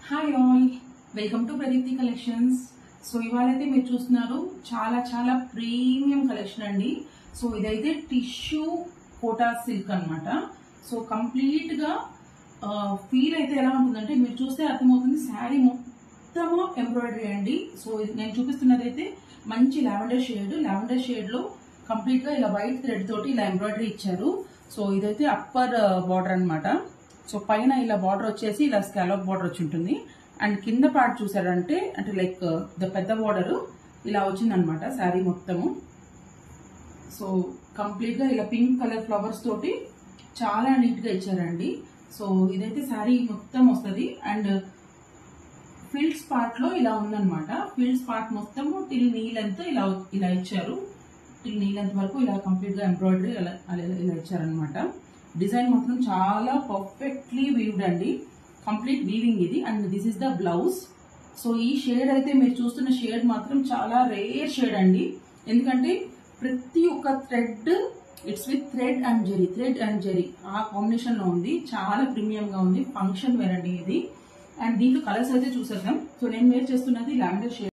Hi all, welcome to Pradeepthi collections. So ఇవాళైతే మీరు చూస్తున్నారు చాలా చాలా ప్రీమియం కలెక్షన్ అండి. సో ఇదైతే టిష్యూ కోటా సిల్క్ అన్నమాట. సో కంప్లీట్ గా ఫీల్ అయితే ఎలా ఉంటుందంటే మీరు చూస్తే అర్థమవుతుంది, శారీ మొత్తము ఎంబ్రాయిడరీ అండి. సో నేను చూపిస్తున్నది అయితే మంచి లావెండర్ షేడ్ లో కంప్లీట్ గా ఇలా వైట్ థ్రెడ్ తోటి ఇలా ఎంబ్రాయిడరీ ఇచ్చారు. సో ఇదైతే అప్పర్ బార్డర్ అన్నమాట. సో పైన ఇలా బార్డర్ వచ్చేసి ఇలా స్కాలప్ బార్డర్ వచ్చి ఉంటుంది. అండ్ కింద పార్ట్ చూసారంటే అంటే లైక్ పెద్ద బార్డర్ ఇలా వచ్చిందనమాట శారీ మొత్తము. సో కంప్లీట్ గా ఇలా పింక్ కలర్ ఫ్లవర్స్ తోటి చాలా నీట్ గా ఇచ్చారండి. సో ఇదైతే శారీ మొత్తం వస్తుంది. అండ్ ఫిల్డ్స్ పార్ట్ లో ఇలా ఉందన్నమాట. ఫిల్డ్స్ పార్ట్ మొత్తము టిల్ నీ లెంత్ ఇలా ఇచ్చారు. టిల్ నీ లెంత్ వరకు ఇలా కంప్లీట్ గా ఎంబ్రాయిడరీ ఇలా ఇచ్చారనమాట. డిజైన్ మాత్రం చాలా పర్ఫెక్ట్లీ వీవ్డ్ అండి. కంప్లీట్ వీవింగ్ ఇది. And this is the blouse. So ఈ షేడ్ అయితే మీరు చూస్తున్న షేడ్ మాత్రం చాలా రేర్ షేడ్ అండి. ఎందుకంటే ప్రతి ఒక్క thread it's with thread and Jerry ఆ కాంబినేషన్ లో ఉంది. చాలా ప్రీమియం గా ఉంది. ఫంక్షన్ వేర్ అండి ఇది. అండ్ దీంట్లో కలర్స్ అయితే చూసేద్దాం. సో నేను వేర్ చేస్తున్నది లావెండర్ షేడ్.